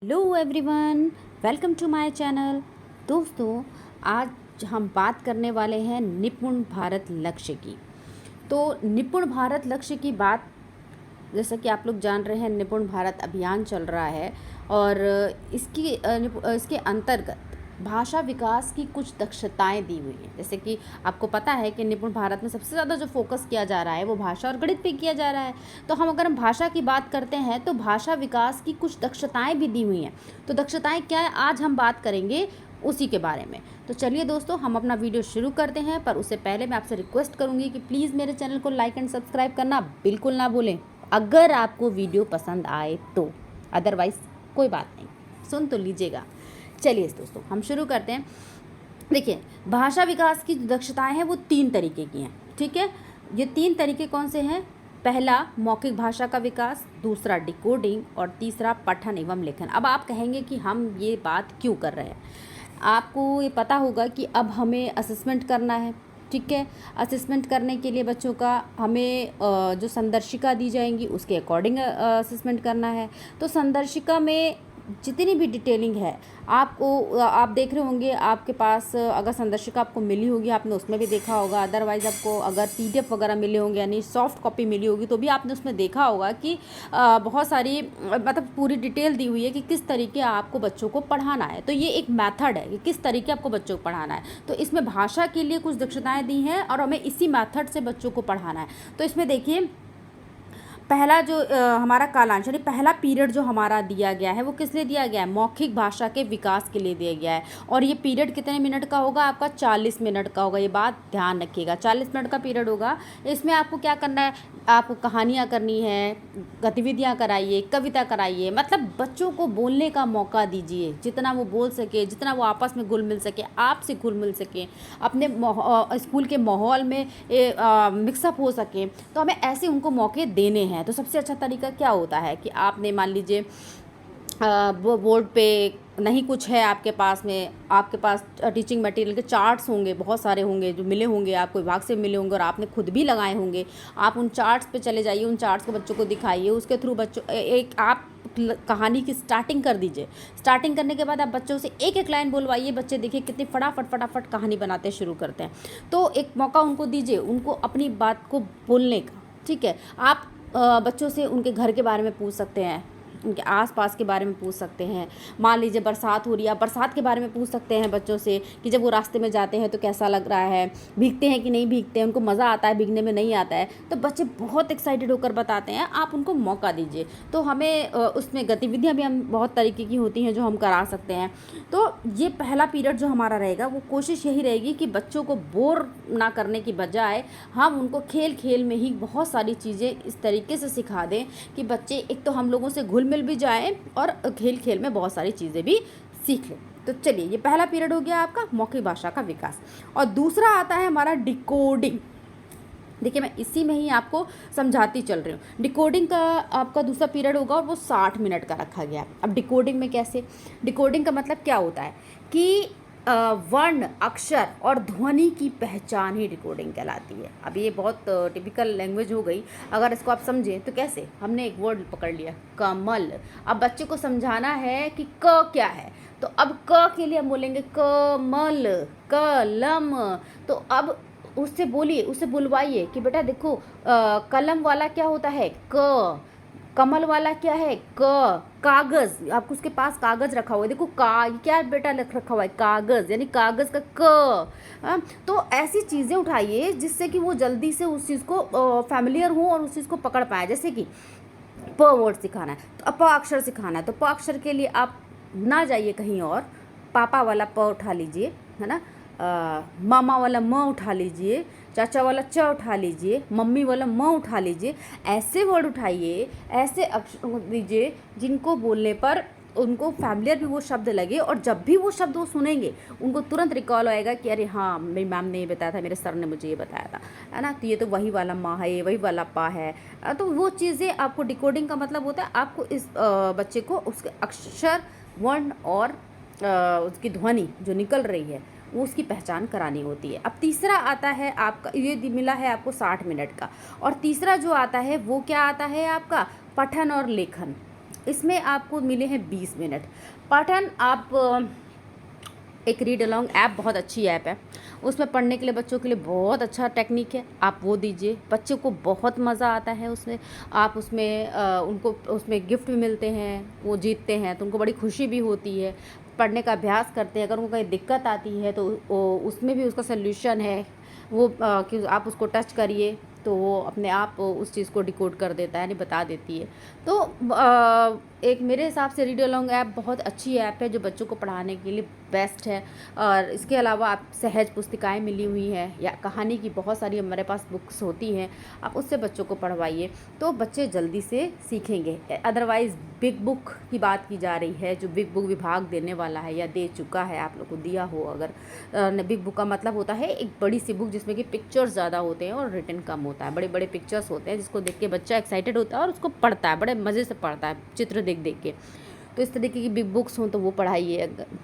Hello everyone, welcome to my channel. दोस्तों, आज हम बात करने वाले हैं निपुण भारत लक्ष्य की। तो निपुण भारत लक्ष्य की बात, जैसा कि आप लोग जान रहे हैं, निपुण भारत अभियान चल रहा है और इसके अंतर्गत भाषा विकास की कुछ दक्षताएं दी हुई हैं। जैसे कि आपको पता है कि निपुण भारत में सबसे ज़्यादा जो फोकस किया जा रहा है वो भाषा और गणित पे किया जा रहा है। तो अगर हम भाषा की बात करते हैं तो भाषा विकास की कुछ दक्षताएं भी दी हुई हैं। तो दक्षताएं क्या है, आज हम बात करेंगे उसी के बारे में। तो चलिए दोस्तों, हम अपना वीडियो शुरू करते हैं, पर उससे पहले मैं आपसे रिक्वेस्ट करूँगी कि प्लीज़ मेरे चैनल को लाइक एंड सब्सक्राइब करना बिल्कुल ना भूलें, अगर आपको वीडियो पसंद आए तो। अदरवाइज़ कोई बात नहीं, सुन तो लीजिएगा। चलिए दोस्तों, हम शुरू करते हैं। देखिए, भाषा विकास की जो दक्षताएं हैं वो 3 तरीके की हैं। ठीक है, ये 3 तरीके कौन से हैं? पहला मौखिक भाषा का विकास, दूसरा डिकोडिंग और तीसरा पठन एवं लेखन। अब आप कहेंगे कि हम ये बात क्यों कर रहे हैं। आपको ये पता होगा कि अब हमें असेसमेंट करना है। ठीक है, असेसमेंट करने के लिए बच्चों का हमें जो संदर्शिका दी जाएंगी उसके अकॉर्डिंग असेसमेंट करना है। तो संदर्शिका में जितनी भी डिटेलिंग है आपको, आप देख रहे होंगे आपके पास, अगर संदर्शिका आपको मिली होगी आपने उसमें भी देखा होगा। अदरवाइज़ आपको अगर PDF वगैरह मिले होंगे, यानी सॉफ्ट कॉपी मिली होगी, तो भी आपने उसमें देखा होगा कि बहुत सारी मतलब पूरी डिटेल दी हुई है कि किस तरीके आपको बच्चों को पढ़ाना है। तो ये एक मेथड है कि किस तरीके आपको बच्चों को पढ़ाना है। तो इसमें भाषा के लिए कुछ दक्षताएँ दी हैं और हमें इसी मेथड से बच्चों को पढ़ाना है। तो इसमें देखिए, पहला जो हमारा कालांश यानी पहला पीरियड जो हमारा दिया गया है वो किस लिए दिया गया है? मौखिक भाषा के विकास के लिए दिया गया है। और ये पीरियड कितने मिनट का होगा? आपका 40 मिनट का होगा। ये बात ध्यान रखिएगा, 40 मिनट का पीरियड होगा। इसमें आपको क्या करना है? आपको कहानियाँ करनी है, गतिविधियाँ कराइए, कविता कराइए, मतलब बच्चों को बोलने का मौका दीजिए। जितना वो बोल सके, जितना वो आपस में घुल मिल सके, आपसे घुल मिल सके, अपने स्कूल के माहौल में मिक्सअप हो सके, तो हमें ऐसे उनको मौके देने हैं। तो सबसे अच्छा तरीका क्या होता है कि आपने मान लीजिए वो बोर्ड पे नहीं कुछ है आपके पास में, आपके पास टीचिंग मटेरियल के चार्ट्स होंगे, बहुत सारे होंगे जो मिले होंगे, आपको विभाग से मिले होंगे और आपने खुद भी लगाए होंगे। आप उन चार्ट्स पे चले जाइए, उन चार्ट्स को बच्चों को दिखाइए, उसके थ्रू बच्चों एक आप कहानी की स्टार्टिंग कर दीजिए। स्टार्टिंग करने के बाद आप बच्चों से एक एक लाइन बोलवाइए। बच्चे देखिए कितनी फटाफट कहानी बनाते शुरू करते हैं। तो एक मौका उनको दीजिए, उनको अपनी बात को बोलने का। ठीक है, आप बच्चों से उनके घर के बारे में पूछ सकते हैं, उनके आसपास के बारे में पूछ सकते हैं। मान लीजिए बरसात हो रही है, आप बरसात के बारे में पूछ सकते हैं बच्चों से कि जब वो रास्ते में जाते हैं तो कैसा लग रहा है, भीगते हैं कि नहीं भीगते हैं, उनको मज़ा आता है भीगने में, नहीं आता है। तो बच्चे बहुत एक्साइटेड होकर बताते हैं, आप उनको मौका दीजिए। तो हमें उसमें गतिविधियाँ भी हम बहुत तरीके की होती हैं जो हम करा सकते हैं। तो ये पहला पीरियड जो हमारा रहेगा वो कोशिश यही रहेगी कि बच्चों को बोर ना करने की बजाय हम उनको खेल खेल में ही बहुत सारी चीज़ें इस तरीके से सिखा दें कि बच्चे एक तो हम लोगों से घुल मिल भी जाएं और खेल खेल में बहुत सारी चीज़ें भी सीख लें। तो चलिए, ये पहला पीरियड हो गया आपका मौखिक भाषा का विकास। और दूसरा आता है हमारा डिकोडिंग। देखिए, मैं इसी में ही आपको समझाती चल रही हूँ। डिकोडिंग का आपका दूसरा पीरियड होगा और वो 60 मिनट का रखा गया। अब डिकोडिंग में कैसे? डिकोडिंग का मतलब क्या होता है कि वर्ण, अक्षर और ध्वनि की पहचान ही डिकोडिंग कहलाती है। अब ये बहुत टिपिकल लैंग्वेज हो गई। अगर इसको आप समझें तो कैसे, हमने एक वर्ड पकड़ लिया कमल। अब बच्चे को समझाना है कि क क्या है, तो अब क के लिए हम बोलेंगे कमल, कलम। तो अब उससे बोलिए, उससे बुलवाइए कि बेटा देखो, कलम वाला क्या होता है? क। कमल वाला क्या है? क। कागज, आपको उसके पास कागज रखा हुआ है, देखो का क्या बेटा लिख रखा हुआ है? कागज, यानी कागज का क। तो ऐसी चीज़ें उठाइए जिससे कि वो जल्दी से उस चीज़ को फैमिलियर हो और उस चीज़ को पकड़ पाए। जैसे कि प वर्ड सिखाना है तो प अक्षर सिखाना है, तो प अक्षर के लिए आप ना जाइए कहीं और, पापा वाला प उठा लीजिए, है ना, मामा वाला म उठा लीजिए, चाचा वाला च उठा लीजिए, मम्मी वाला म उठा लीजिए। ऐसे वर्ड उठाइए, ऐसे अक्षर दीजिए जिनको बोलने पर उनको फैमिलियर भी वो शब्द लगे, और जब भी वो शब्द वो सुनेंगे उनको तुरंत रिकॉल आएगा कि अरे हाँ, मेरी मैम ने ये बताया था, मेरे सर ने मुझे ये बताया था, है ना। तो ये तो वही वाला माँ है, ये वही वाला पा है। तो वो चीज़ें आपको, डिकोडिंग का मतलब होता है आपको इस बच्चे को उसके अक्षर, वर्ण और उसकी ध्वनि जो निकल रही है वो उसकी पहचान करानी होती है। अब तीसरा आता है आपका, ये मिला है आपको 60 मिनट का। और तीसरा जो आता है वो क्या आता है आपका? पठन और लेखन। इसमें आपको मिले हैं 20 मिनट। पठन आप एक रीड अलोंग ऐप बहुत अच्छी ऐप है, उसमें पढ़ने के लिए बच्चों के लिए बहुत अच्छा टेक्निक है, आप वो दीजिए, बच्चों को बहुत मज़ा आता है उसमें। आप उसमें उनको उसमें गिफ्ट भी मिलते हैं, वो जीतते हैं तो उनको बड़ी खुशी भी होती है, पढ़ने का अभ्यास करते हैं। अगर उनको कहीं दिक्कत आती है तो उसमें भी उसका सल्यूशन है, वो कि आप उसको टच करिए तो वो अपने आप उस चीज़ को डिकोड कर देता है, यानी बता देती है। तो एक मेरे हिसाब से रीड अलोंग ऐप बहुत अच्छी ऐप है जो बच्चों को पढ़ाने के लिए बेस्ट है। और इसके अलावा आप सहज पुस्तिकाएं मिली हुई हैं या कहानी की बहुत सारी हमारे पास बुक्स होती हैं, आप उससे बच्चों को पढ़वाइए तो बच्चे जल्दी से सीखेंगे। अदरवाइज़ बिग बुक की बात की जा रही है, जो बिग बुक विभाग देने वाला है या दे चुका है, आप लोग को दिया हो अगर। बिग बुक का मतलब होता है एक बड़ी सी बुक जिसमें कि पिक्चर्स ज़्यादा होते हैं और रिटन कम होता है। बड़े बड़े पिक्चर्स होते हैं जिसको देख के बच्चा एक्साइटेड होता है और उसको पढ़ता है, बड़े मज़े से पढ़ता है चित्र देख देख के। तो इस तरीके की बिग बुक्स हों तो वो पढ़ाइए अगर।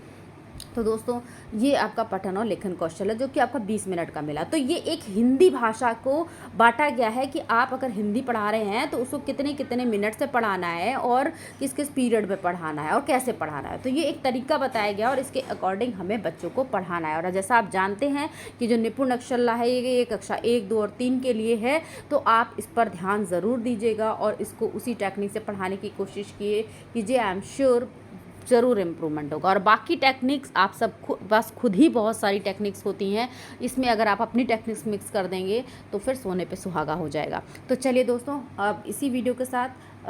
तो दोस्तों ये आपका पठन और लेखन कौशल है जो कि आपका 20 मिनट का मिला। तो ये एक हिंदी भाषा को बांटा गया है कि आप अगर हिंदी पढ़ा रहे हैं तो उसको कितने कितने मिनट से पढ़ाना है और किस किस पीरियड में पढ़ाना है और कैसे पढ़ाना है। तो ये एक तरीका बताया गया और इसके अकॉर्डिंग हमें बच्चों को पढ़ाना है। और जैसा आप जानते हैं कि जो निपुण अक्षरला है ये कक्षा 1, 2 और 3 के लिए है, तो आप इस पर ध्यान ज़रूर दीजिएगा और इसको उसी टेक्निक से पढ़ाने की कोशिश कीजिए। आई एम श्योर ज़रूर इम्प्रूवमेंट होगा। और बाकी टेक्निक्स आप सब बस खुद ही बहुत सारी टेक्निक्स होती हैं, इसमें अगर आप अपनी टेक्निक्स मिक्स कर देंगे तो फिर सोने पे सुहागा हो जाएगा। तो चलिए दोस्तों, अब इसी वीडियो के साथ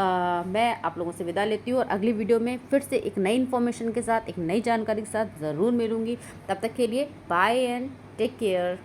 मैं आप लोगों से विदा लेती हूँ और अगली वीडियो में फिर से एक नई इन्फॉर्मेशन के साथ, एक नई जानकारी के साथ ज़रूर मिलूँगी। तब तक के लिए बाय एंड टेक केयर।